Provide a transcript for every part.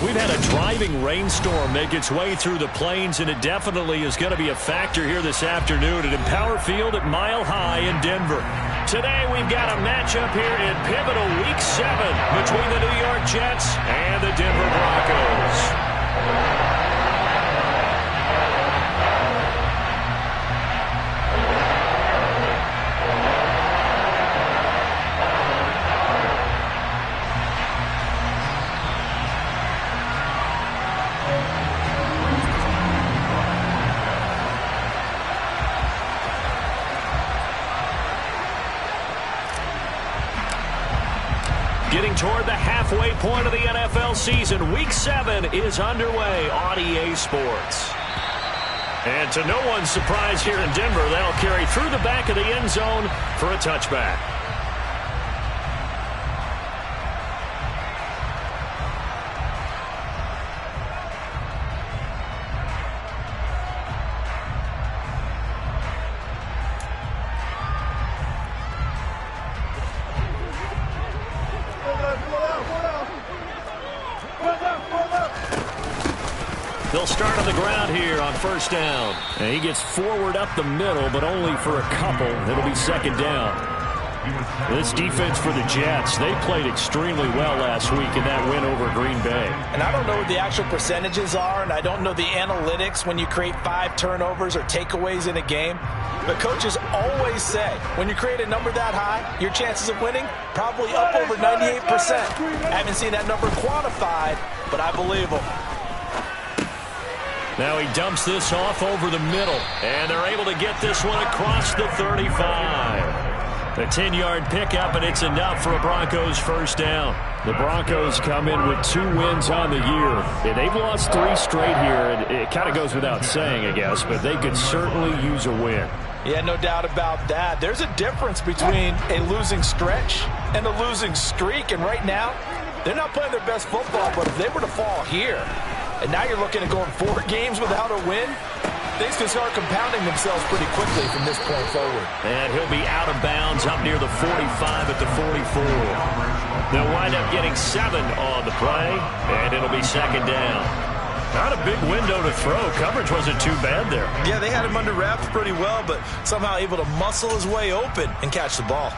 We've had a driving rainstorm make its way through the plains, and it definitely is going to be a factor here this afternoon at Empower Field at Mile High in Denver. Today we've got a matchup here in pivotal Week 7 between the New York Jets and the Denver Broncos. Getting toward the halfway point of the NFL season, Week 7 is underway on EA Sports. And to no one's surprise here in Denver, that'll carry through the back of the end zone for a touchback. They'll start on the ground here on first down. And he gets forward up the middle, but only for a couple. It'll be second down. This defense for the Jets, they played extremely well last week in that win over Green Bay. And I don't know what the actual percentages are, and I don't know the analytics when you create 5 turnovers or takeaways in a game. But coaches always say, when you create a number that high, your chances of winning probably up over 98%. I haven't seen that number quantified, but I believe them. Now he dumps this off over the middle, and they're able to get this one across the 35. A 10-yard pickup, and it's enough for a Broncos first down. The Broncos come in with 2 wins on the year. And they've lost 3 straight here, and it kind of goes without saying, I guess, but they could certainly use a win. Yeah, no doubt about that. There's a difference between a losing stretch and a losing streak, and right now, they're not playing their best football, but if they were to fall here, and now you're looking at going 4 games without a win, things can start compounding themselves pretty quickly from this point forward. And he'll be out of bounds up near the 45 at the 44. They'll wind up getting 7 on the play, and it'll be second down. Not a big window to throw. Coverage wasn't too bad there. Yeah, they had him under wraps pretty well, but somehow able to muscle his way open and catch the ball.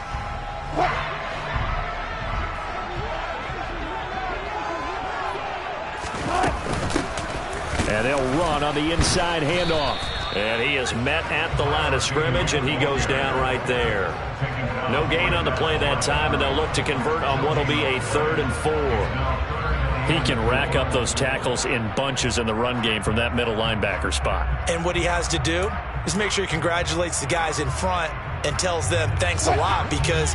And they'll run on the inside handoff. And he is met at the line of scrimmage, and he goes down right there. No gain on the play that time, and they'll look to convert on what will be a 3rd and 4. He can rack up those tackles in bunches in the run game from that middle linebacker spot. And what he has to do is make sure he congratulates the guys in front and tells them thanks a lot, because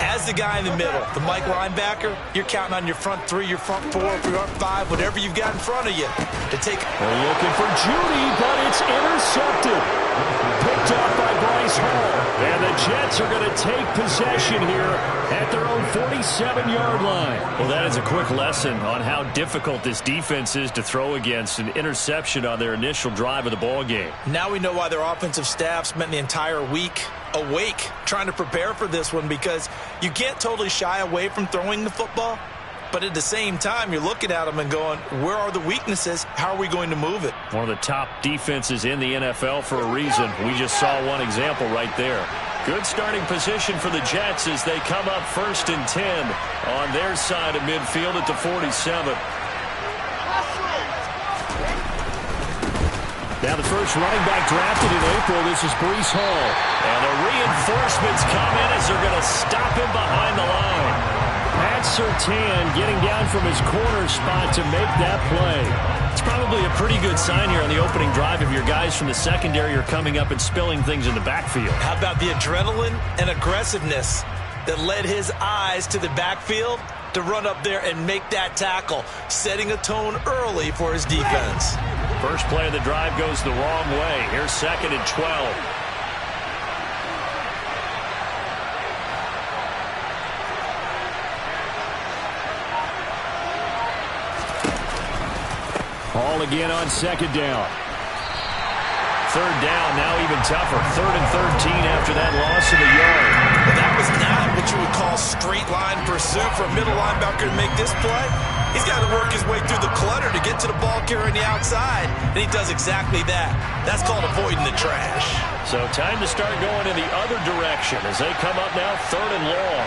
as the guy in the middle, the Mike linebacker, you're counting on your front 3, your front 4, your front 5, whatever you've got in front of you to take. They're looking for Judy, but it's intercepted. Picked up by Bryce Hall. And the Jets are going to take possession here at their own 47-yard line. Well, that is a quick lesson on how difficult this defense is to throw against. An interception on their initial drive of the ball game. Now we know why their offensive staff spent the entire week awake trying to prepare for this one, because you can't totally shy away from throwing the football, but at the same time you're looking at them and going, where are the weaknesses? How are we going to move it? One of the top defenses in the NFL for a reason. We just saw one example right there. Good starting position for the Jets as they come up 1st and 10 on their side of midfield at the 47. Now the first running back drafted in April, this is Bryce Hall. And the reinforcements come in as they're going to stop him behind the line. Pat Surtain getting down from his corner spot to make that play. It's probably a pretty good sign here on the opening drive if your guys from the secondary are coming up and spilling things in the backfield. How about the adrenaline and aggressiveness that led his eyes to the backfield to run up there and make that tackle, setting a tone early for his defense. First play of the drive goes the wrong way. Here's 2nd and 12. Ball again on 2nd down. 3rd down, now even tougher. 3rd and 13 after that loss of a yard. Well, that was not what you would call straight line pursuit for a middle linebacker to make this play. He's got to work his way through the clutter to get to the ball carrier on the outside, and he does exactly that. That's called avoiding the trash. So time to start going in the other direction as they come up now 3rd and long.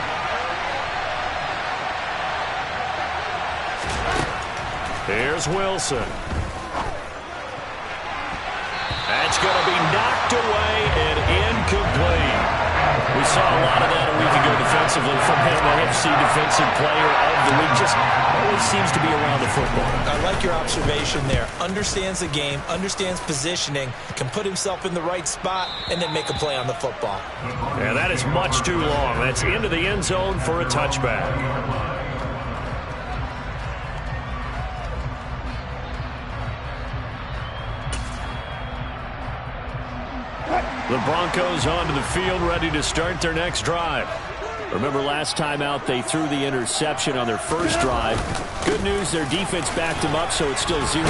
Here's Wilson. That's going to be knocked away and incomplete. We saw a lot of that a week ago defensively from him. AFC Defensive Player of the Week. Just always seems to be around the football. I like your observation there. Understands the game, understands positioning, can put himself in the right spot, and then make a play on the football. And that is much too long. That's into the end zone for a touchback. The Broncos onto the field, ready to start their next drive. Remember last time out they threw the interception on their first drive. Good news, their defense backed them up, so it's still 0-0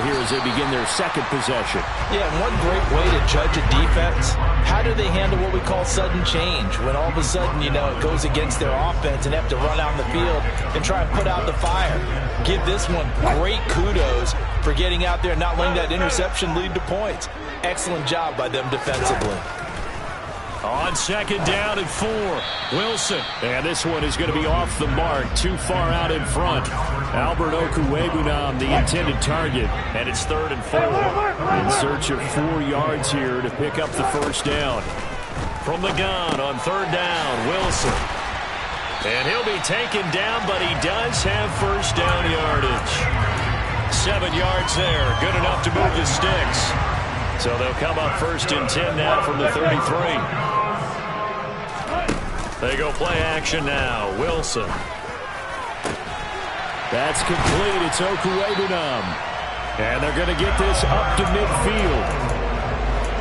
here as they begin their second possession. Yeah, and one great way to judge a defense, how do they handle what we call sudden change? When all of a sudden, you know, it goes against their offense and have to run out in the field and try and put out the fire. Give this one great kudos for getting out there and not letting that interception lead to points. Excellent job by them defensively. On 2nd down and 4, Wilson. And this one is going to be off the mark, too far out in front. Albert Okwuegbunam, the intended target, and it's 3rd and 4. In search of 4 yards here to pick up the first down. From the gun on 3rd down, Wilson. And he'll be taken down, but he does have first down yardage. 7 yards there, good enough to move the sticks. So they'll come up 1st and 10 now from the 33. They go play action now. Wilson. That's complete. It's Okwuegbunam. And they're going to get this up to midfield.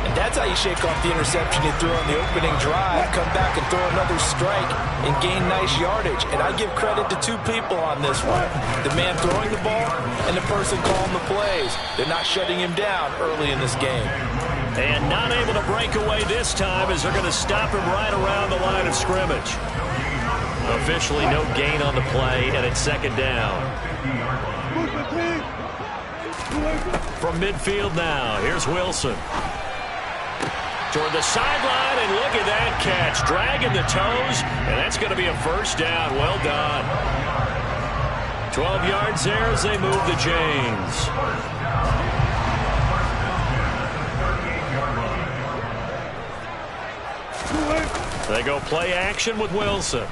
And that's how you shake off the interception he threw on the opening drive, come back and throw another strike and gain nice yardage. And I give credit to 2 people on this one. The man throwing the ball and the person calling the plays. They're not shutting him down early in this game. And not able to break away this time as they're going to stop him right around the line of scrimmage. Officially no gain on the play, and it's 2nd down. From midfield now, here's Wilson. Toward the sideline, and look at that catch. Dragging the toes, and that's going to be a first down. Well done. 12 yards there as they move the chains. They go play action with Wilson.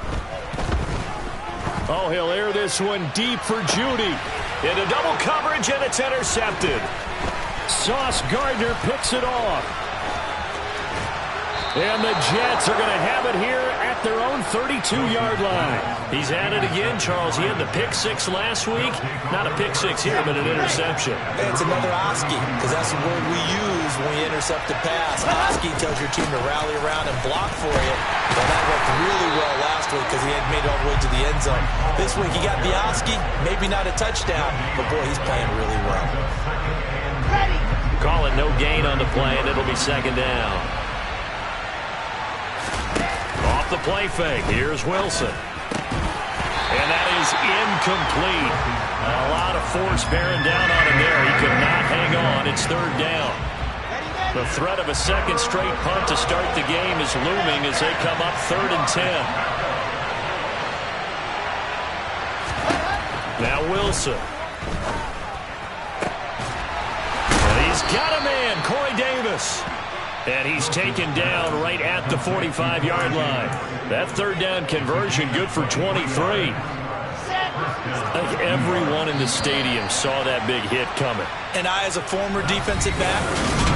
Oh, he'll air this one deep for Judy. Into double coverage, and it's intercepted. Sauce Gardner picks it off. And the Jets are going to have it here at their own 32-yard line. He's at it again, Charles. He had the pick 6 last week. Not a pick 6 here, but an interception. It's another Oski, because that's the word we use when we intercept the pass. Oski tells your team to rally around and block for you. Well, that worked really well last week because he had made it all the way to the end zone. This week he got the Oski, maybe not a touchdown, but boy, he's playing really well. Call it no gain on the play, and it'll be 2nd down. Off the play fake, here's Wilson. And that is incomplete. A lot of force bearing down on him there. He could not hang on. It's 3rd down. The threat of a second straight punt to start the game is looming as they come up 3rd and 10. Now Wilson. And he's got a man, Corey Davis. And he's taken down right at the 45-yard line. That 3rd down conversion good for 23. I think everyone in the stadium saw that big hit coming. And I, as a former defensive back,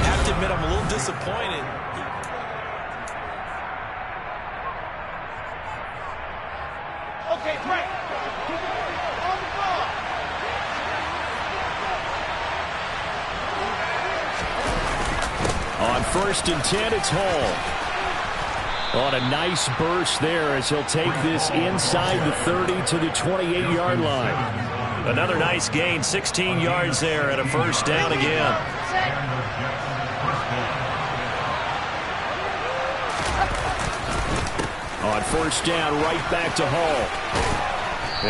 have to admit I'm a little disappointed. Okay, break. On 1st and 10, it's Hall. On a nice burst there as he'll take this inside the 30 to the 28-yard line. Another nice gain, 16 yards there and a first down again. On 1st down, right back to Hall.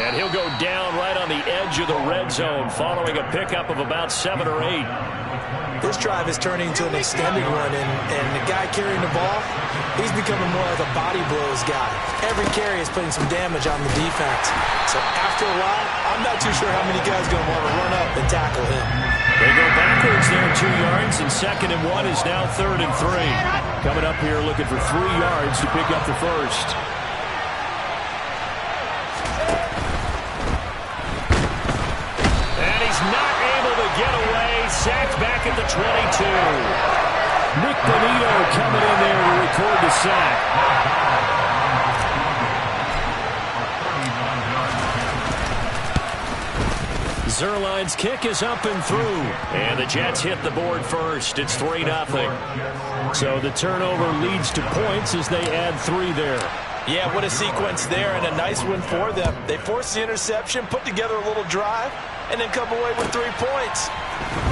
And he'll go down right on the edge of the red zone following a pickup of about 7 or 8. This drive is turning into an extended one, and the guy carrying the ball, he's becoming more like a body blows guy. Every carry is putting some damage on the defense. So after a while, I'm not too sure how many guys are going to want to run up and tackle him. They go backwards there 2 yards, and 2nd and 1 is now 3rd and 3. Coming up here looking for 3 yards to pick up the first. And he's not able to get away. Sacked back at the 22. Nick Bonito coming in there to record the sack. Zuerlein's kick is up and through. And the Jets hit the board first. It's 3-0. So the turnover leads to points as they add 3 there. Yeah, what a sequence there, and a nice one for them. They forced the interception, put together a little drive, and then come away with 3 points.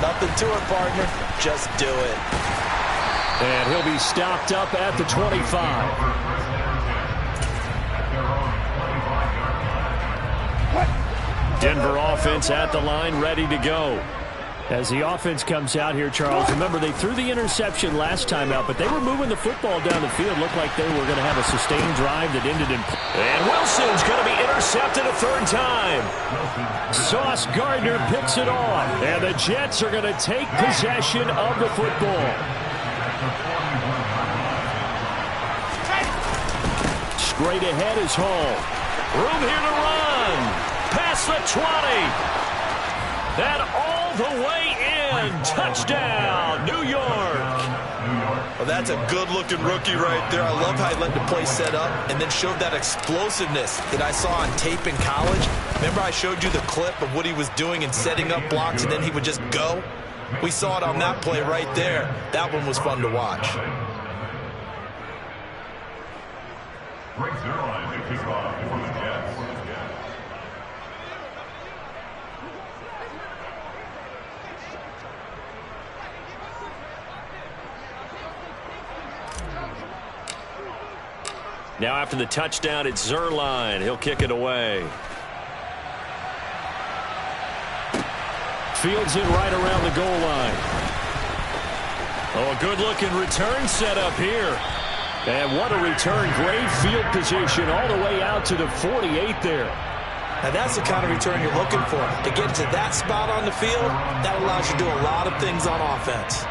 Nothing to it, partner. Just do it. And he'll be stopped up at the 25. Denver offense at the line, ready to go. As the offense comes out here, Charles, remember they threw the interception last time out, but they were moving the football down the field. Looked like they were going to have a sustained drive that ended in... And Wilson's going to be intercepted a 3rd time. Sauce Gardner picks it off, and the Jets are going to take possession of the football. Straight ahead is Hall. Room here to run. Past the 20. That all the way in. Touchdown, New York. Well, that's a good-looking rookie right there. I love how he let the play set up and then showed that explosiveness that I saw on tape in college. Remember I showed you the clip of what he was doing and setting up blocks, and then he would just go? We saw it on that play right there. That one was fun to watch. Now after the touchdown, it's Zuerlein. He'll kick it away. Fields it right around the goal line. Oh, a good-looking return set up here. And what a return. Great field position all the way out to the 48 there. Now that's the kind of return you're looking for. To get to that spot on the field, that allows you to do a lot of things on offense.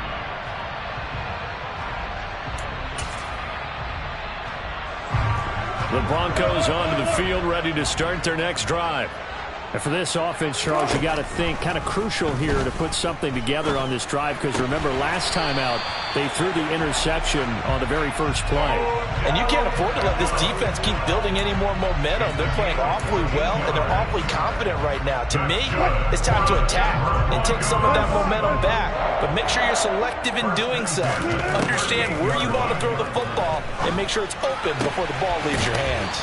The Broncos onto the field, ready to start their next drive. And for this offense, Charles, you got to think kind of crucial here to put something together on this drive, because remember last time out they threw the interception on the very first play. And you can't afford to let this defense keep building any more momentum. They're playing awfully well, and they're awfully confident right now. To me, it's time to attack and take some of that momentum back. But make sure you're selective in doing so. Understand where you want to throw the football and make sure it's open before the ball leaves your hands.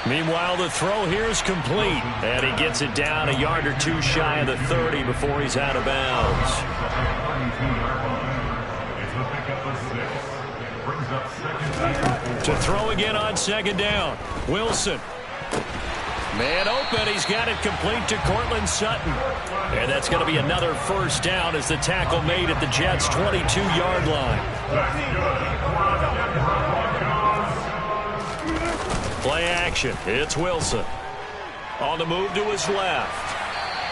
Meanwhile, the throw here is complete, and he gets it down a yard or two shy of the 30 before he's out of bounds. To throw again on 2nd down. Wilson. Man open. He's got it complete to Cortland Sutton. And that's going to be another first down as the tackle made at the Jets' 22-yard line. Play action. It's Wilson. On the move to his left.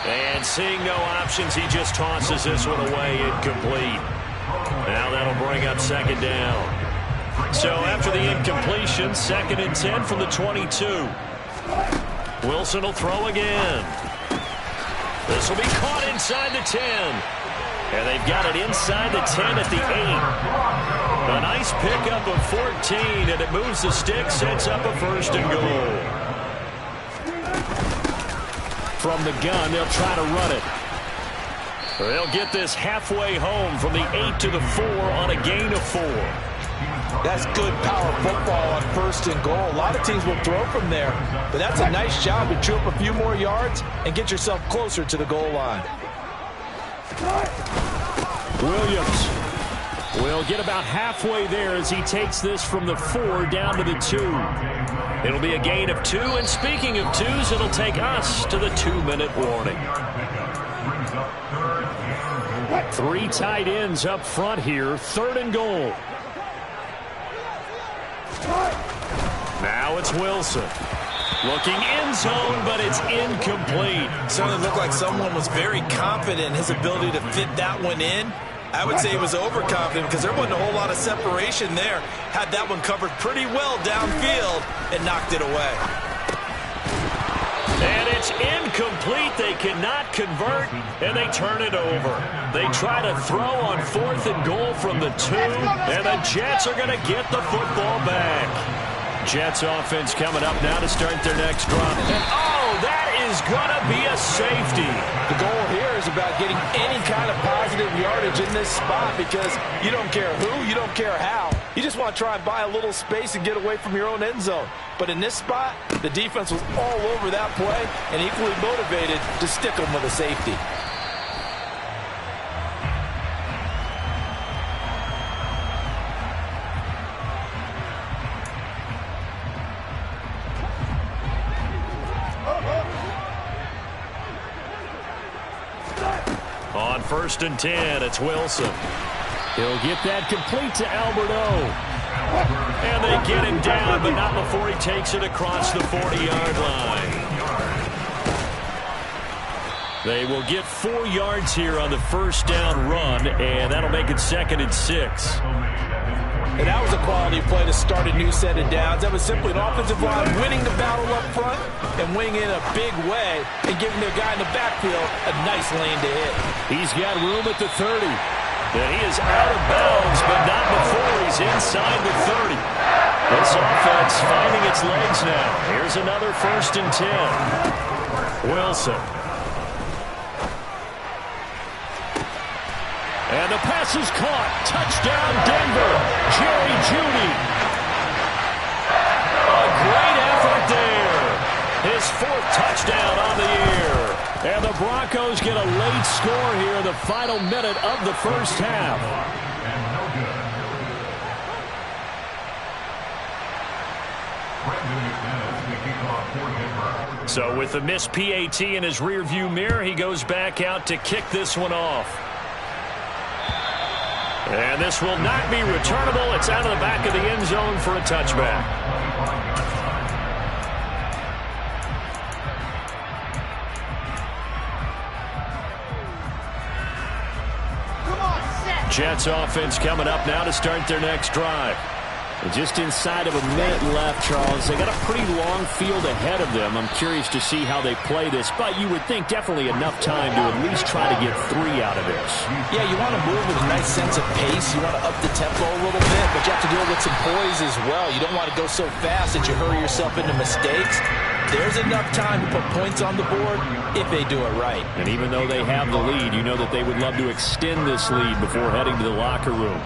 And seeing no options, he just tosses this one away, incomplete. Now that'll bring up 2nd down. So after the incompletion, 2nd and 10 from the 22. Wilson will throw again. This will be caught inside the 10. And they've got it inside the 10 at the 8. A nice pickup of 14, and it moves the stick, sets up a 1st and goal. From the gun, they'll try to run it. They'll get this halfway home from the 8 to the 4 on a gain of 4. That's good power football on 1st and goal. A lot of teams will throw from there, but that's a nice job to chew up a few more yards and get yourself closer to the goal line. Williams will get about halfway there as he takes this from the 4 down to the 2. It'll be a gain of 2, and speaking of 2s, it'll take us to the 2-minute warning. 3 tight ends up front here, 3rd and goal. Now it's Wilson. Looking end zone, but it's incomplete. Certainly looked like someone was very confident in his ability to fit that one in. I would say he was overconfident because there wasn't a whole lot of separation there. Had that one covered pretty well downfield and knocked it away. And it's incomplete. They cannot convert, and they turn it over. They try to throw on 4th and goal from the 2, and the Jets are going to get the football back. Jets offense coming up now to start their next drive. And oh, that is going to be a safety. The goal here is about getting any kind of positive yardage in this spot because you don't care who, you don't care how. You just want to try and buy a little space and get away from your own end zone. But in this spot, the defense was all over that play and equally motivated to stick them with a safety. On 1st and 10, it's Wilson. He'll get that complete to Alberto. And they get him down, but not before he takes it across the 40-yard line. They will get 4 yards here on the 1st down run, and that'll make it 2nd and 6. And that was a quality play to start a new set of downs. That was simply an offensive line winning the battle up front and winning in a big way and giving the guy in the backfield a nice lane to hit. He's got room at the 30. And he is out of bounds, but not before he's inside the 30. This offense finding its legs now. Here's another 1st and 10. Wilson. And the pass is caught. Touchdown, Denver. Jerry Jeudy. A great effort there. His 4th touchdown on the year. And the Broncos get a late score here in the final minute of the 1st half. So with the missed PAT in his rearview mirror, he goes back out to kick this one off. And this will not be returnable. It's out of the back of the end zone for a touchback. Jets offense coming up now to start their next drive. And just inside of a minute left, Charles. They got a pretty long field ahead of them. I'm curious to see how they play this, but you would think definitely enough time to at least try to get 3 out of this. Yeah, you want to move with a nice sense of pace. You want to up the tempo a little bit, but you have to deal with some poise as well. You don't want to go so fast that you hurry yourself into mistakes. There's enough time to put points on the board if they do it right. And even though they have the lead, you know that they would love to extend this lead before heading to the locker room.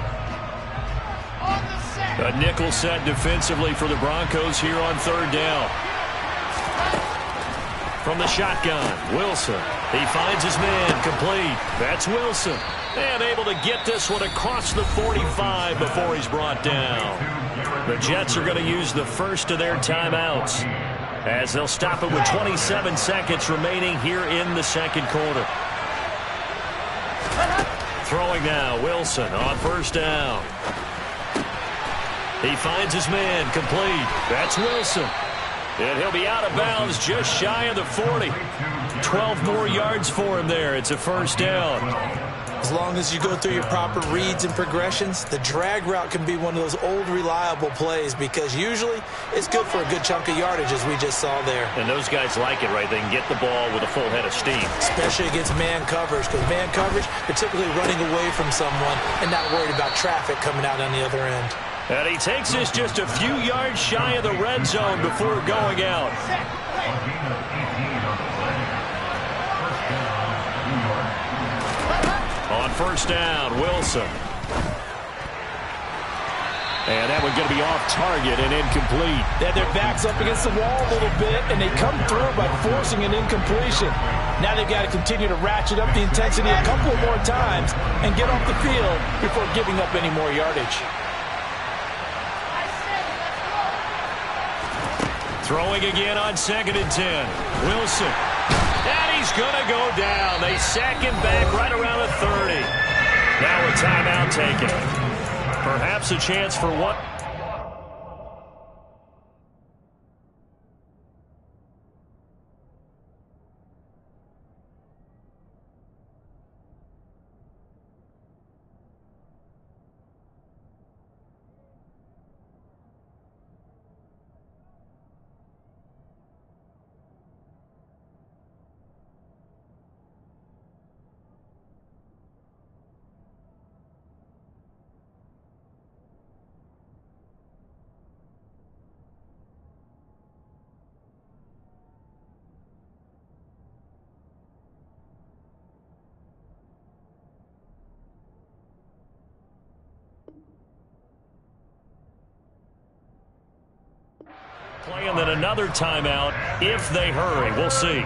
A nickel set defensively for the Broncos here on 3rd down. From the shotgun, Wilson. He finds his man, complete. That's Wilson. And able to get this one across the 45 before he's brought down. The Jets are going to use the first of their timeouts as they'll stop it with 27 seconds remaining here in the 2nd quarter. Throwing now, Wilson on 1st down. He finds his man, complete. That's Wilson. And he'll be out of bounds just shy of the 40. 12 more yards for him there. It's a 1st down. As long as you go through your proper reads and progressions, the drag route can be one of those old reliable plays because usually it's good for a good chunk of yardage as we just saw there. And those guys like it, right? They can get the ball with a full head of steam. Especially against man coverage because man coverage, particularly running away from someone and not worried about traffic coming out on the other end. And he takes this just a few yards shy of the red zone before going out. first down. Wilson. And that one's going to be off target and incomplete. They had their backs up against the wall a little bit, and they come through by forcing an incompletion. Now they've got to continue to ratchet up the intensity a couple more times and get off the field before giving up any more yardage. Throwing again on 2nd and 10. Wilson. And he's going to go down. They sack him back right around the 30. Now a timeout taken. Perhaps a chance for one. Play and then another timeout if they hurry. We'll see.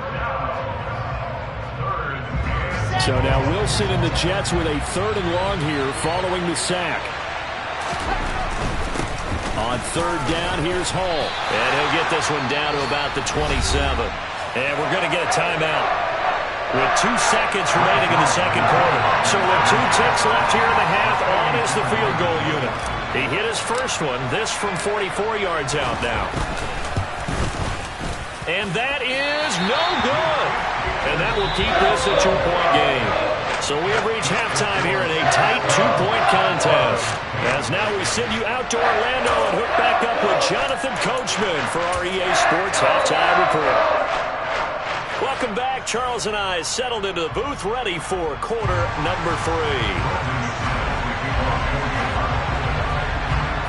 So now Wilson and the Jets with a 3rd and long here following the sack. On 3rd down, here's Hall. And he'll get this one down to about the 27. And we're going to get a timeout with 2 seconds remaining in the 2nd quarter. So with 2 ticks left here in the half, on is the field goal unit. He hit his first one, this from 44 yards out now. And that is no good. And that will keep this a 2-point game. So we have reached halftime here in a tight 2-point contest. As now we send you out to Orlando and hook back up with Jonathan Coachman for our EA Sports Halftime Report. Welcome back. Charles and I settled into the booth ready for quarter number 3.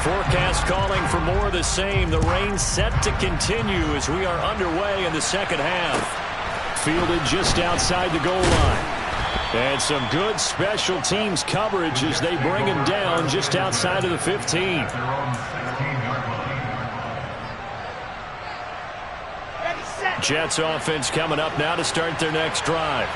Forecast calling for more of the same. The rain set to continue as we are underway in the 2nd half. Fielded just outside the goal line. And some good special teams coverage as they bring him down just outside of the 15. Jets offense coming up now to start their next drive.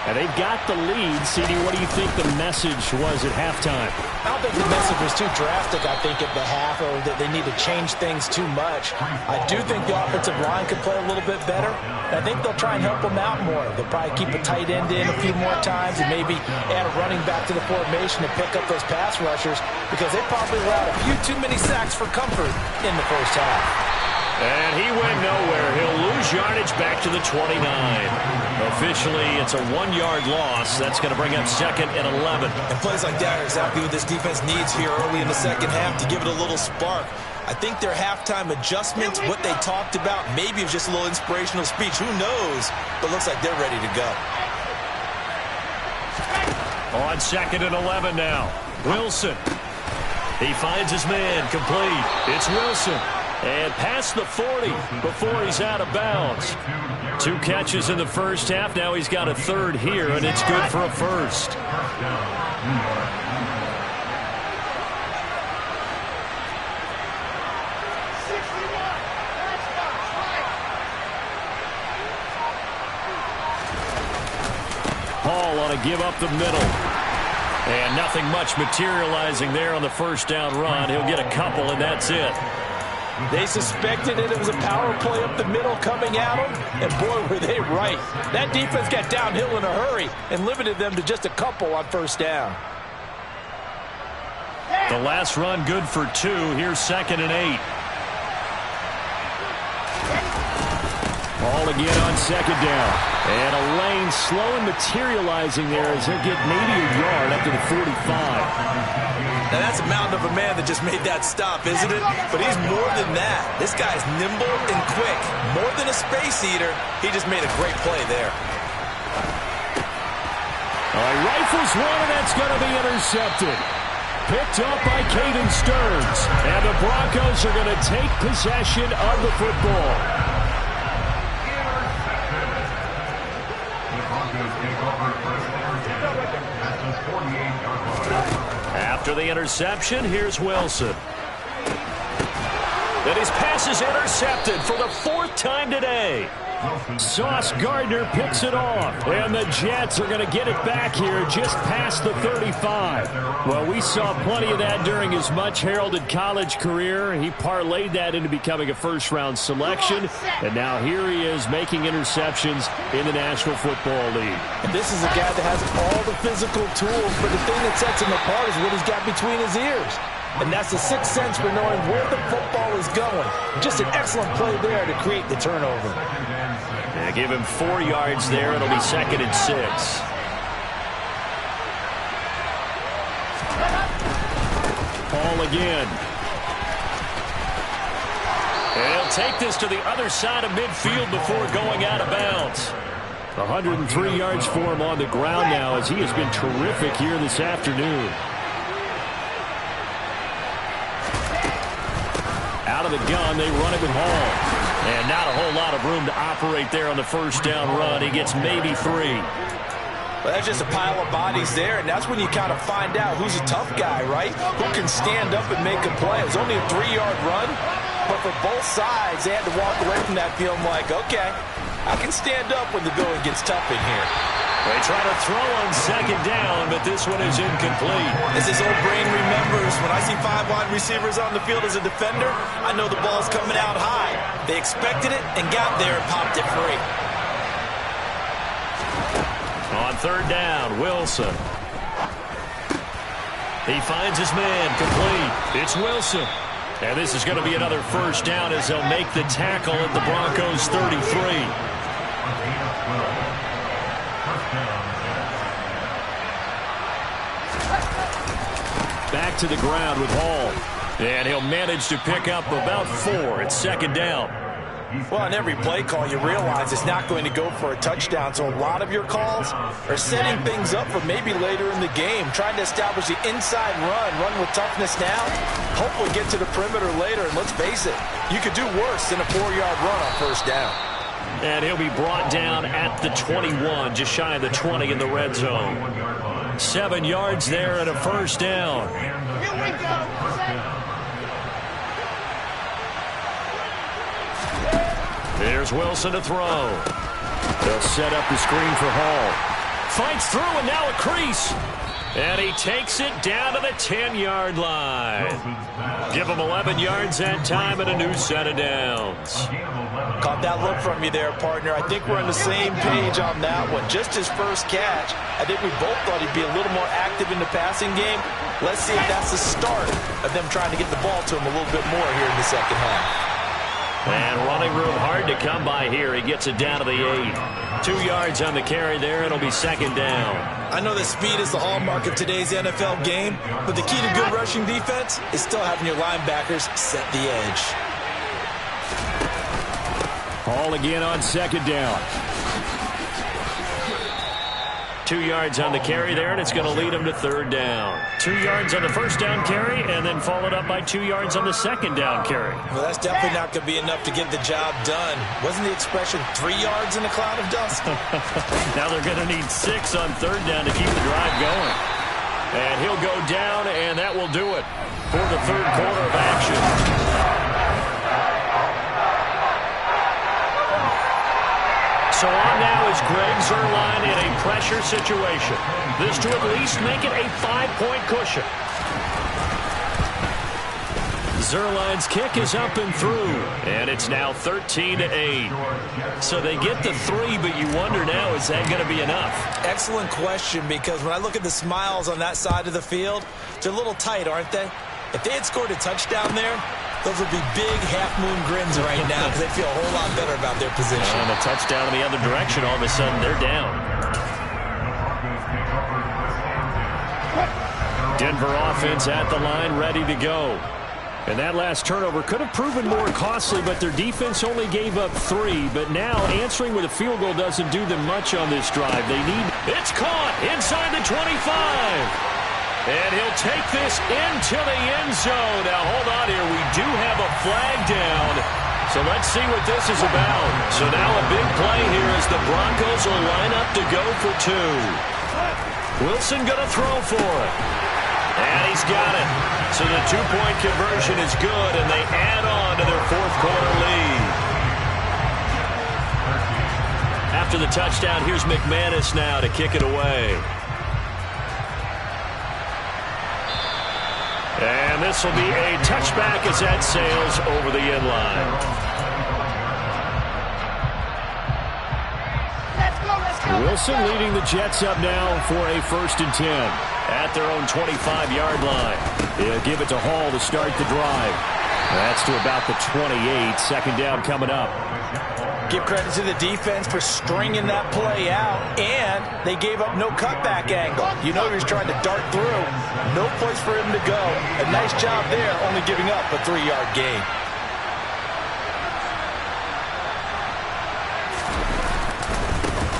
And they've got the lead. CD, what do you think the message was at halftime? I don't think the message was too drastic, I think, at the half, or that they need to change things too much. I do think the offensive line could play a little bit better. I think they'll try and help them out more. They'll probably keep a tight end in a few more times and maybe add a running back to the formation to pick up those pass rushers because they probably allowed a few too many sacks for comfort in the first half. And he went nowhere. He'll lose yardage back to the 29. Officially, it's a 1-yard loss. That's going to bring up 2nd and 11. And plays like that are exactly what this defense needs here early in the 2nd half to give it a little spark. I think their halftime adjustments, what they talked about, maybe it's just a little inspirational speech. Who knows? But looks like they're ready to go. On 2nd and 11 now. Wilson. He finds his man complete. It's Wilson. And past the 40 before he's out of bounds. 2 catches in the first half. Now he's got a 3rd here, and it's good for a 1st. Hall on a give up the middle. And nothing much materializing there on the first down run. He'll get a couple, and that's it. They suspected it was a power play up the middle coming at them, and boy, were they right. That defense got downhill in a hurry and limited them to just a couple on first down. The last run good for 2. Here's 2nd and 8. Ball again on 2nd down. And a lane slow and materializing there as he'll get maybe a yard up to the 45. Now that's a mountain of a man that just made that stop, isn't it? But he's more than that. This guy's nimble and quick. More than a space eater, he just made a great play there. Rifles one, and that's going to be intercepted. Picked up by Caden Stearns. And the Broncos are going to take possession of the football. After the interception, here's Wilson. And his pass is intercepted for the 4th time today. Sauce Gardner picks it off. And the Jets are going to get it back here just past the 35. Well, we saw plenty of that during his much-heralded college career. He parlayed that into becoming a first-round selection. And now here he is making interceptions in the National Football League. And this is a guy that has all the physical tools, but the thing that sets him apart is what he's got between his ears. And that's the sixth sense for knowing where the football is going. Just an excellent play there to create the turnover. Yeah, give him 4 yards there. It'll be 2nd and 6. Paul again. And he'll take this to the other side of midfield before going out of bounds. 103 yards for him on the ground now as he has been terrific here this afternoon. Out of the gun, they run it with Hall. And not a whole lot of room to operate there on the first down run. He gets maybe 3. Well, that's just a pile of bodies there, and that's when you kind of find out who's a tough guy, right? Who can stand up and make a play. It was only a 3-yard run, but for both sides, they had to walk away from that feeling like, okay, I can stand up when the going gets tough in here. They try to throw on 2nd down, but this one is incomplete. As his old brain remembers, when I see 5 wide receivers on the field as a defender, I know the ball's coming out high. They expected it and got there and popped it free. On 3rd down, Wilson. He finds his man, complete. It's Wilson. And this is going to be another first down as they'll make the tackle at the Broncos' 33. Back to the ground with Hall. And he'll manage to pick up about 4. It's 2nd down. Well, on every play call, you realize it's not going to go for a touchdown. So a lot of your calls are setting things up for maybe later in the game, trying to establish the inside run with toughness now, hopefully get to the perimeter later. And let's face it, you could do worse than a 4-yard run on first down. And he'll be brought down at the 21, just shy of the 20 in the red zone. 7 yards there and a first down. Here we go. There's Wilson to throw. They'll set up the screen for Hall. Fights through and now a crease. And he takes it down to the 10-yard line. Give him 11 yards that time and a new set of downs. Caught that look from you there, partner. I think we're on the same page on that one. Just his first catch, I think we both thought he'd be a little more active in the passing game. Let's see if that's the start of them trying to get the ball to him a little bit more here in the second half. And running room hard to come by here. He gets it down to the 8. 2 yards on the carry there. It'll be 2nd down. I know that speed is the hallmark of today's NFL game, but the key to good rushing defense is still having your linebackers set the edge. Hall again on 2nd down. 2 yards on the carry there, and it's going to lead him to 3rd down. 2 yards on the first down carry, and then followed up by 2 yards on the 2nd down carry. Well, that's definitely not going to be enough to get the job done. Wasn't the expression 3 yards in a cloud of dust? Now they're going to need 6 on 3rd down to keep the drive going. And he'll go down, and that will do it for the 3rd quarter of action. So on now is Greg Zuerlein in a pressure situation. This to at least make it a 5-point cushion. Zuerlein's kick is up and through, and it's now 13-8. So they get the 3, but you wonder now, is that going to be enough? Excellent question, because when I look at the smiles on that side of the field, they're a little tight, aren't they? If they had scored a touchdown there, those would be big half-moon grins right now because they feel a whole lot better about their position. And a touchdown in the other direction, all of a sudden they're down. Denver offense at the line, ready to go. And that last turnover could have proven more costly, but their defense only gave up 3. But now answering with a field goal doesn't do them much on this drive. They need... It's caught inside the 25. And he'll take this into the end zone. Now, hold on here. We do have a flag down. So let's see what this is about. So now a big play here as the Broncos will line up to go for 2. Wilson going to throw for it. And he's got it. So the two-point conversion is good, and they add on to their fourth-quarter lead. After the touchdown, here's McManus now to kick it away. And this will be a touchback as that sails over the end line. Wilson leading the Jets up now for a 1st and 10 at their own 25-yard line. They'll give it to Hall to start the drive. That's to about the 28. 2nd down coming up. Give credit to the defense for stringing that play out, and they gave up no cutback angle. You know he was trying to dart through. No place for him to go. A nice job there, only giving up a 3-yard gain.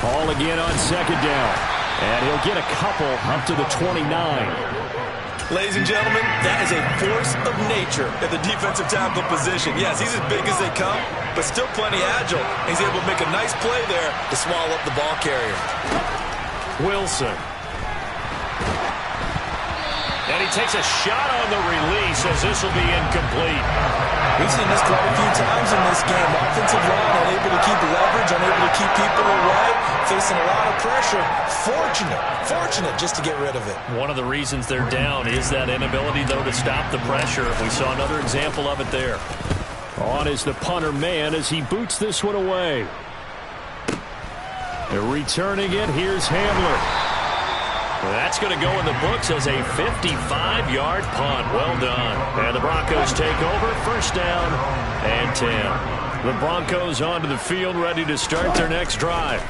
Hall again on 2nd down, and he'll get a couple up to the 29. Ladies and gentlemen, that is a force of nature at the defensive tackle position. Yes, he's as big as they come, but still plenty agile. He's able to make a nice play there to swallow up the ball carrier. Wilson. And he takes a shot on the release as this will be incomplete. We've seen this quite a few times in this game. Offensive line unable to keep leverage, unable to keep people away, facing a lot of pressure. Fortunate just to get rid of it. One of the reasons they're down is that inability, though, to stop the pressure. We saw another example of it there. On is the punter man as he boots this one away. They're returning it. Here's Hamler. That's going to go in the books as a 55-yard punt. Well done. And the Broncos take over. 1st down and 10. The Broncos onto the field, ready to start their next drive.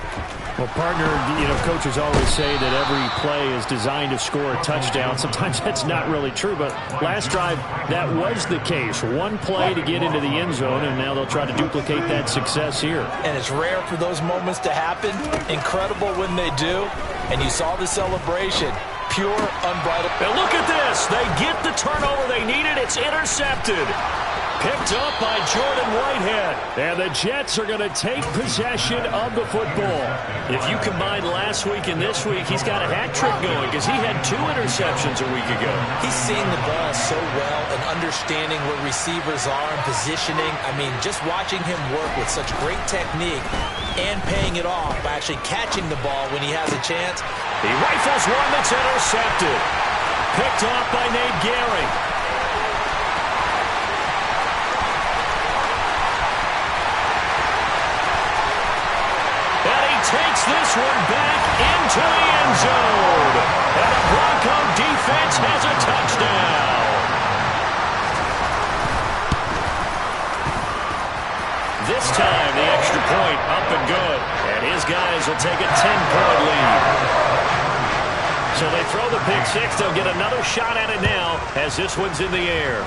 Well, partner, coaches always say that every play is designed to score a touchdown. Sometimes that's not really true, but last drive, that was the case. One play to get into the end zone, and now they'll try to duplicate that success here. And it's rare for those moments to happen. Incredible when they do. And you saw the celebration. Pure, unbridled. And look at this. They get the turnover they needed. It's intercepted. Picked up by Jordan Whitehead. And the Jets are going to take possession of the football. If you combine last week and this week, he's got a hat trick going because he had 2 interceptions a week ago. He's seeing the ball so well and understanding where receivers are and positioning. I mean, just watching him work with such great technique and paying it off by actually catching the ball when he has a chance. He rifles one that's intercepted. Picked off by Nate Gehring. Takes this one back into the end zone. And the Bronco defense has a touchdown. This time, the extra point up and good. And his guys will take a 10-point lead. So they throw the pick six. They'll get another shot at it now as this one's in the air.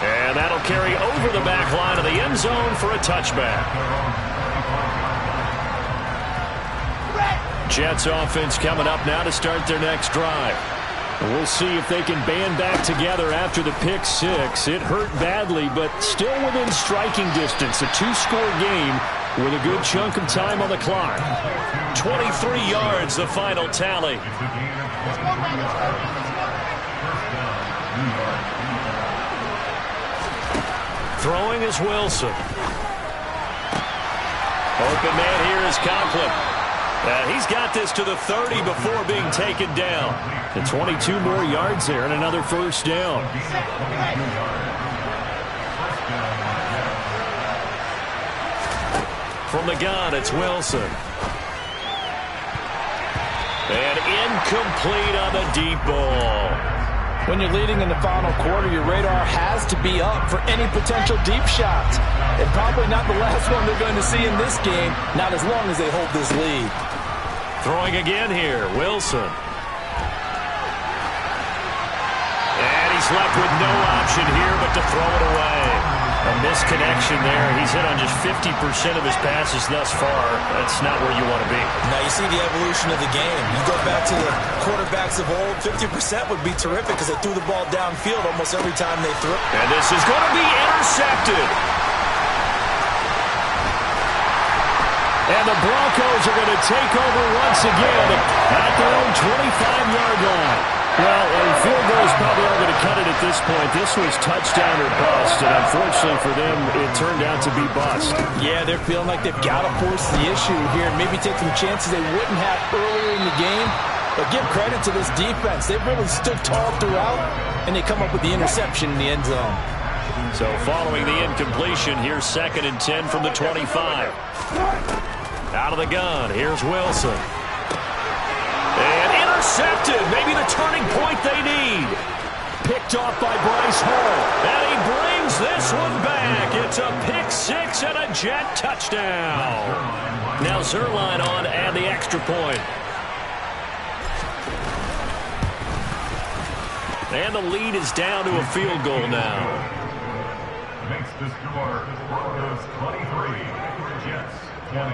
And that'll carry over the back line of the end zone for a touchback. Jets offense coming up now to start their next drive. We'll see if they can band back together after the pick six. It hurt badly, but still within striking distance. A 2-score game with a good chunk of time on the clock. 23 yards, the final tally. Throwing is Wilson. Open man here is Conklin. He's got this to the 30 before being taken down. And 22 more yards there and another 1st down. From the gun, it's Wilson. And incomplete on the deep ball. When you're leading in the final quarter, your radar has to be up for any potential deep shots. And probably not the last one they're going to see in this game, not as long as they hold this lead. Throwing again here, Wilson. And he's left with no option here but to throw it away. A misconnection there. He's hit on just 50% of his passes thus far. That's not where you want to be. Now you see the evolution of the game. You go back to the quarterbacks of old, 50% would be terrific because they threw the ball downfield almost every time they threw. And this is going to be intercepted. And the Broncos are going to take over once again at their own 25-yard line. Well, field goals probably aren't going to cut it at this point. This was touchdown or bust, and unfortunately for them, it turned out to be bust. Yeah, they're feeling like they've got to force the issue here and maybe take some chances they wouldn't have earlier in the game. But give credit to this defense. They've really stood tall throughout, and they come up with the interception in the end zone. So following the incompletion, here's 2nd and 10 from the 25. Out of the gun, here's Wilson. And intercepted, maybe the turning point they need. Picked off by Bryce Hall. And he brings this one back. It's a pick six and a Jet touchdown. Now Zerline on and the extra point. And the lead is down to a field goal now. Makes the score Broncos 23, Jets 20.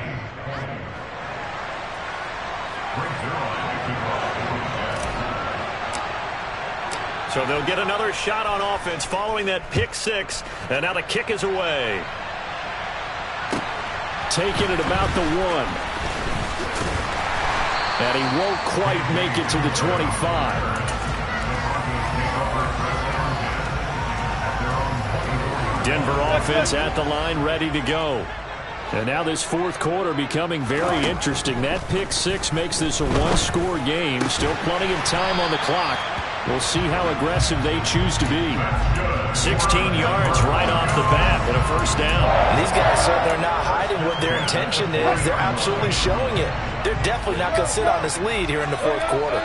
So they'll get another shot on offense following that pick six. And now the kick is away. Taking it about the 1. And he won't quite make it to the 25. Denver offense at the line, ready to go. And now this fourth quarter becoming very interesting. That pick six makes this a one-score game. Still plenty of time on the clock. We'll see how aggressive they choose to be. 16 yards right off the bat and a first down. These guys certainly are not hiding what their intention is. They're absolutely showing it. They're definitely not going to sit on this lead here in the fourth quarter.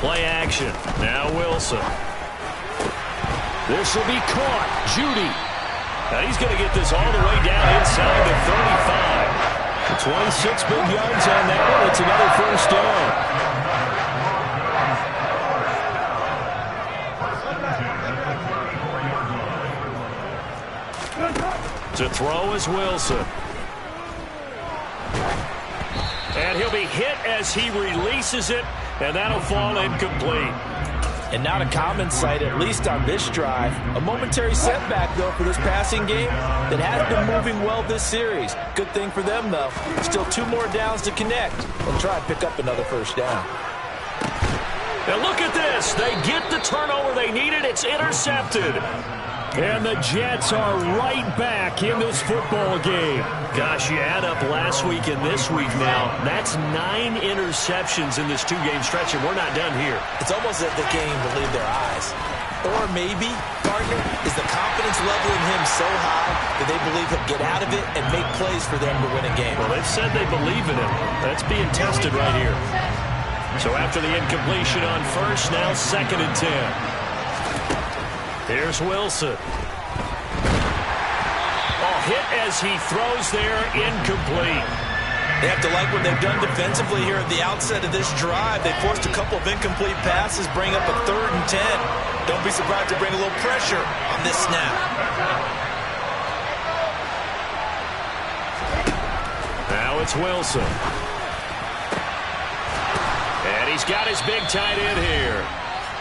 Play action. Now Wilson. This will be caught. Judy. And he's going to get this all the way down inside the 35. 26 big yards on that one. It's another first down. To throw is Wilson. And he'll be hit as he releases it, and that'll fall incomplete. And not a common sight, at least on this drive. A momentary setback, though, for this passing game that has been moving well this series. Good thing for them, though. Still 2 more downs to connect and try and pick up another first down. And look at this. They get the turnover they needed. It's intercepted. And the Jets are right back in this football game. Gosh, you add up last week and this week now. That's 9 interceptions in this 2-game stretch, and we're not done here. It's almost as if they can't even believe their eyes. Or maybe, partner, is the confidence level in him so high that they believe he'll get out of it and make plays for them to win a game. Well, they've said they believe in him. That's being tested right here. So after the incompletion on first, now 2nd and 10. Here's Wilson. Oh, hit as he throws there, incomplete. They have to like what they've done defensively here at the outset of this drive. They forced a couple of incomplete passes, bring up a 3rd and 10. Don't be surprised to bring a little pressure on this snap. Now it's Wilson. And he's got his big tight end here.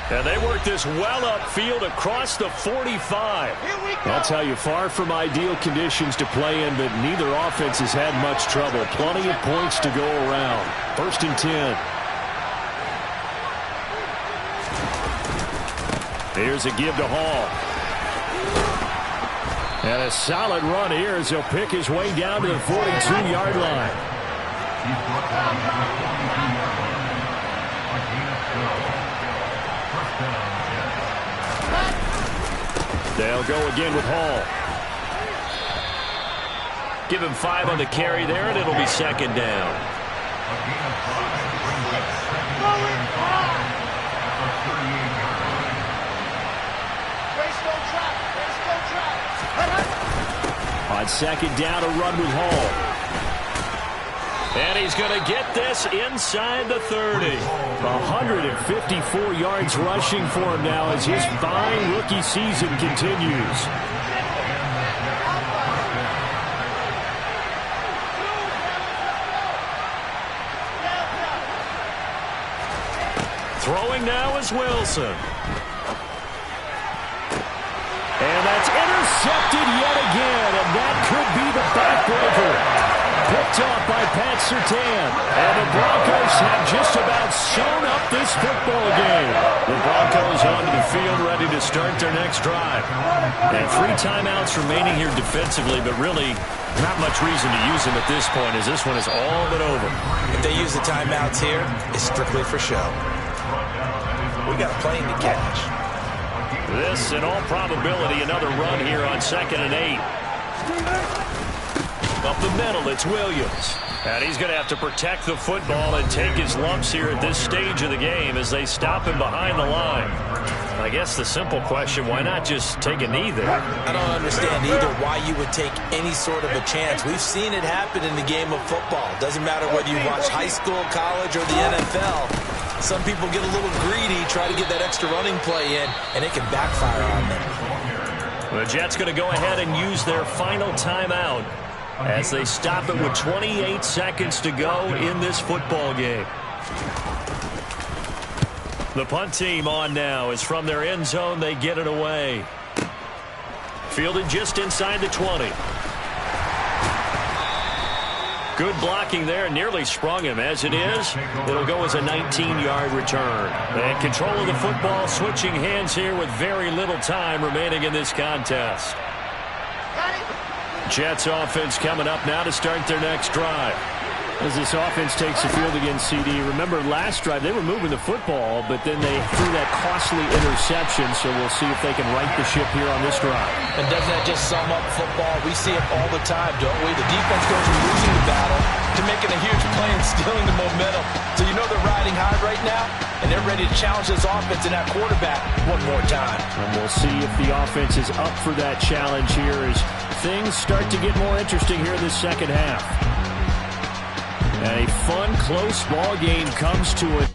And they work this well upfield across the 45. I'll tell you, far from ideal conditions to play in, but neither offense has had much trouble. Plenty of points to go around. 1st and 10. Here's a give to Hall. And a solid run here as he'll pick his way down to the 42-yard line. They'll go again with Hall. Give him 5 on the carry there, and it'll be 2nd down. On 2nd down, a run with Hall. And he's going to get this inside the 30. 154 yards rushing for him now as his fine rookie season continues. Throwing now is Wilson. And that's intercepted yet again, and that could be the backbreaker. picked off by Pat Surtain. And the Broncos have just about sewn up this football game. The Broncos onto the field ready to start their next drive. And 3 timeouts remaining here defensively, but really not much reason to use them at this point as this one is all but over. If they use the timeouts here, it's strictly for show. We got a plane to catch. This, in all probability, another run here on 2nd and 8. Up the middle, it's Williams. And he's going to have to protect the football and take his lumps here at this stage of the game as they stop him behind the line. I guess the simple question, why not just take a knee there? I don't understand either why you would take any sort of a chance. We've seen it happen in the game of football. Doesn't matter whether you watch high school, college, or the NFL. Some people get a little greedy, try to get that extra running play in, and it can backfire on them. The Jets going to go ahead and use their final timeout as they stop it with 28 seconds to go in this football game. The punt team on now is from their end zone. They get it away. Fielded just inside the 20. Good blocking there. Nearly sprung him. As it is, it'll go as a 19-yard return. And control of the football, switching hands here with very little time remaining in this contest. Jets offense coming up now to start their next drive. As this offense takes the field against CD, remember last drive they were moving the football, but then they threw that costly interception, so we'll see if they can right the ship here on this drive. And doesn't that just sum up football? We see it all the time, don't we? The defense goes from losing the battle to making a huge play and stealing the momentum. So you know they're riding high right now, and they're ready to challenge this offense and that quarterback one more time. And we'll see if the offense is up for that challenge here as things start to get more interesting here in the second half. And a fun, close ball game comes to it.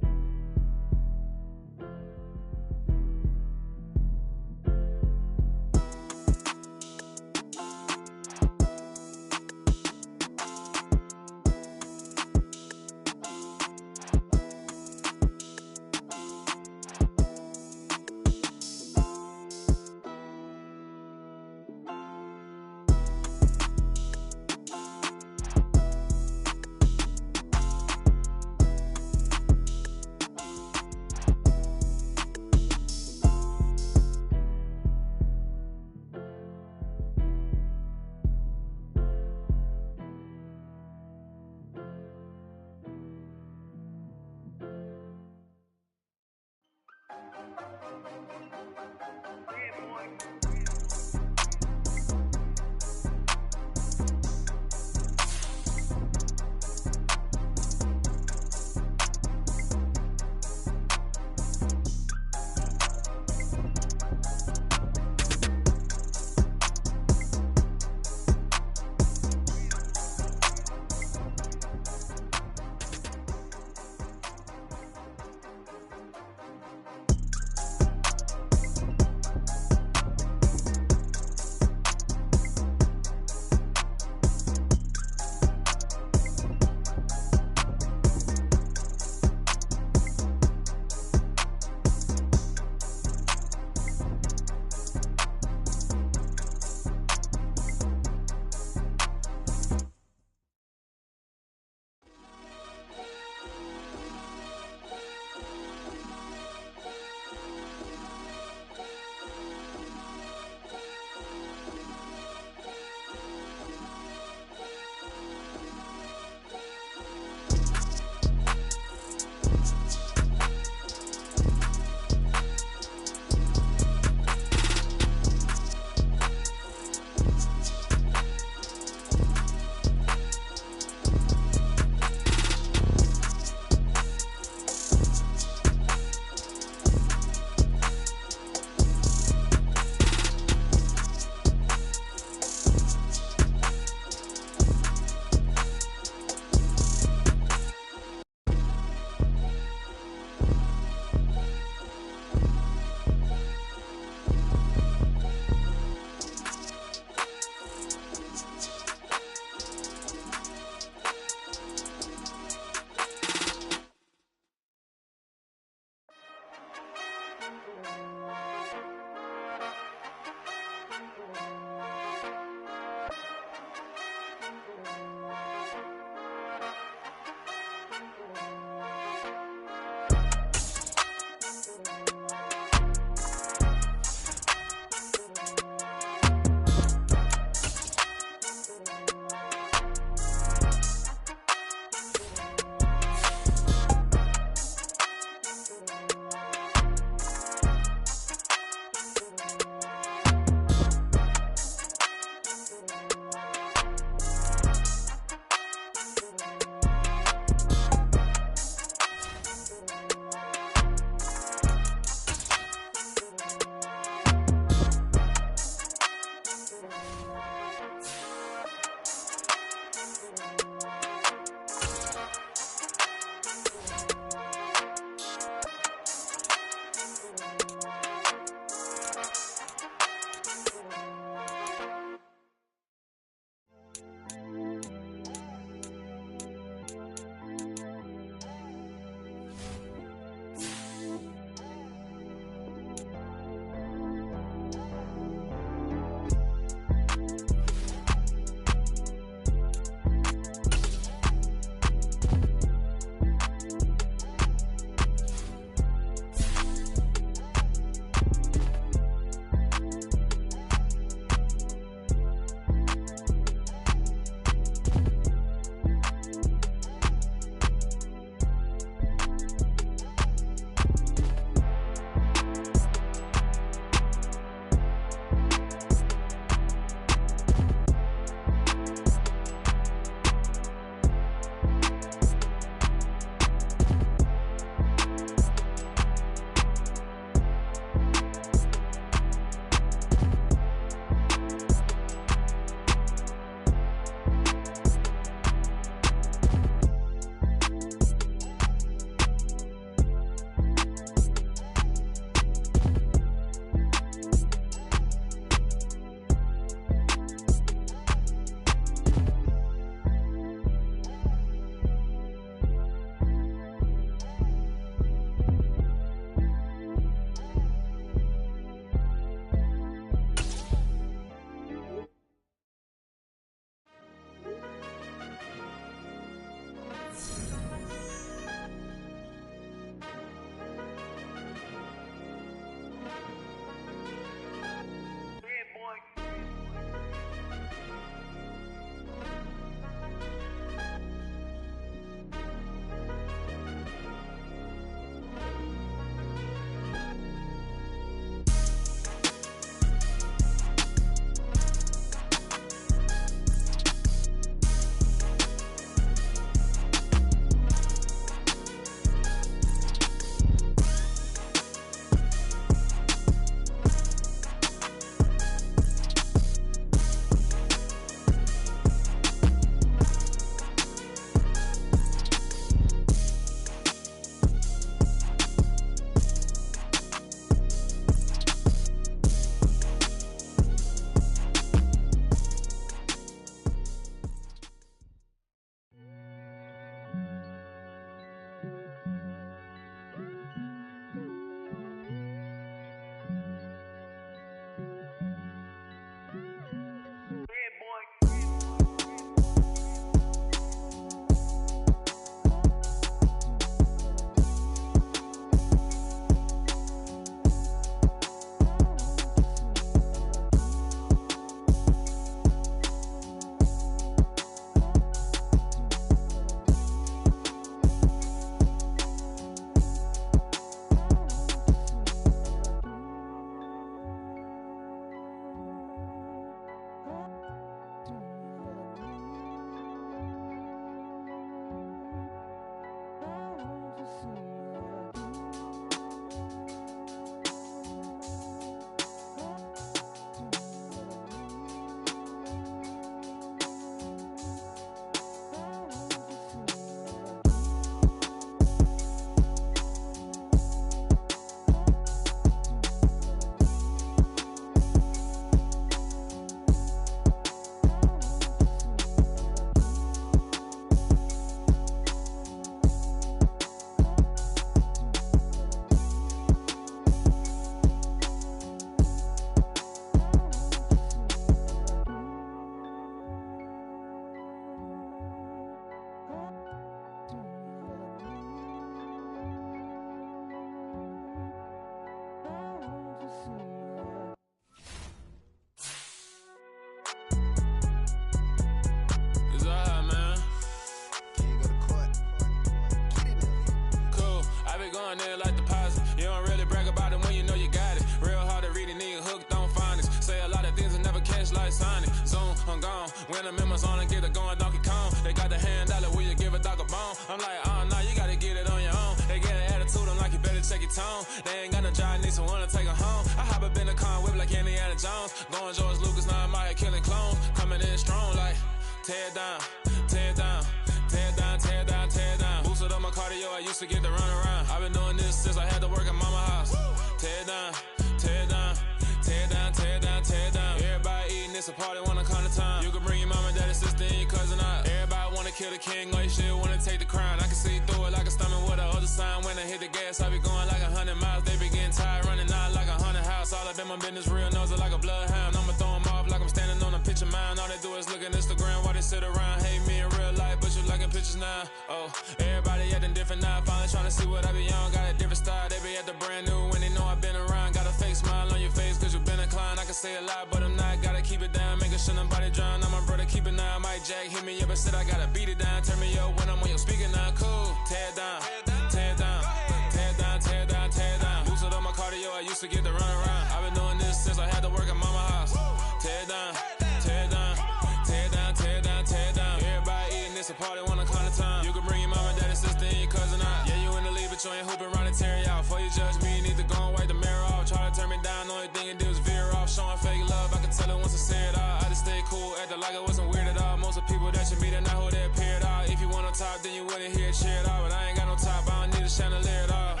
helmets on and get it going Donkey Kong. They got the hand dollar, will you give a dog a bone? I'm like, nah, you gotta get it on your own. They get an attitude, I'm like, you better check your tone. They ain't got no job, need someone to take her home. I hop up in the car, whip like Indiana Jones. Going George Lucas, now I'm out here killing clones. Coming in strong like, tear down, tear down, tear down, tear down, tear down. Boosted up my cardio, I used to get to run around. I've been doing this since I had to work at mama house. Tear down, tear down, tear down, tear down, tear down. Everybody eating, it's a party, wanna come to time. You can bring your mama, daddy, sister, and your cousin out. Everybody wanna kill the king, or you shit wanna take the crown. I can see through it like a stomach with a other sign. When I hit the gas, I be going like 100 miles. They be getting tired, running out like 100 house. All up in my business, real nose it like a bloodhound. I'ma throw them off like I'm standing on a picture mound. All they do is look at Instagram while they sit around. Hate me in real life, but you liking pictures now. Oh, everybody acting different now. Finally trying to see what I be on. Got a different style, they be at the brand new when they know I've been around. Got a fake smile on your face cause you been inclined. I can say a lot, but I'm not. Gotta keep it down, making sure nobody drown. I'm my brother, keep it now. Mike Jack hit me up and said I gotta beat it down. Turn me up when I'm on your speaker now. Cool, tear down, tear down, tear down, tear down, tear down. Boosted up my cardio, I used to get to run around. I've been doing this since I had to work at mama house. Tear down, tear down, tear down, tear down, tear down. Everybody eating, it's a party, wanna come to time. You can bring your mama, daddy, sister, and your cousin out. Yeah, you in the lead, but you ain't hooping around and tear you out. Before you judge me, you need to go and wipe the mirror off. Try to turn me down, only thing it did was veer off. Showing fake love, I can tell it once I say it all. I just stay cool, acting like it wasn't weird at all. Most of the people that you meet are not who they appear at all. If you want on top, then you wouldn't hear it cheer at all. But I ain't got no top, I don't need a chandelier at all.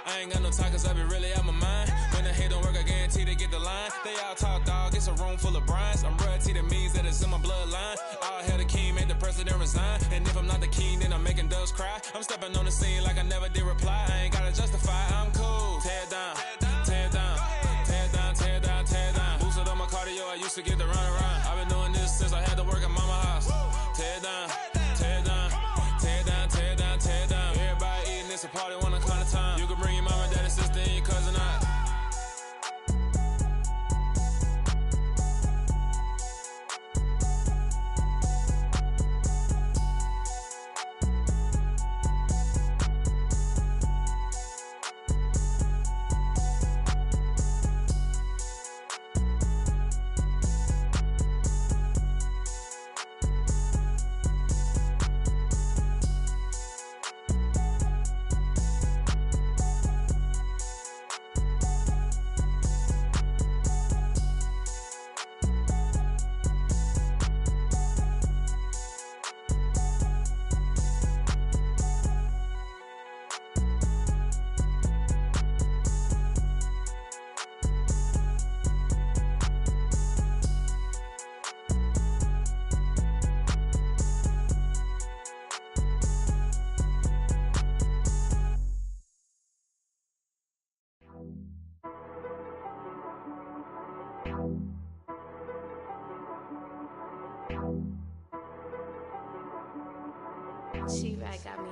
I ain't got no time cause I be really out my mind. When the hate don't work, I guarantee they get the line. They all talk dog, it's a room full of brinds. I'm royalty, that means that it's in my bloodline. All hell the king, made the president resign. And if I'm not the king, then I'm making doves cry. I'm stepping on the scene like I never did reply. I ain't gotta justify, I'm cool. Tear down, tear down, tear down, tear down, tear down. Boosted up my cardio, I used to get to run around. I've been doing this since I had to work at mama house. Tear down, tear down, tear down, tear down, tear down. Everybody eating, it's a party, wanna come to time. You can bring your mama, daddy, sister, and your cousin out. She right got me.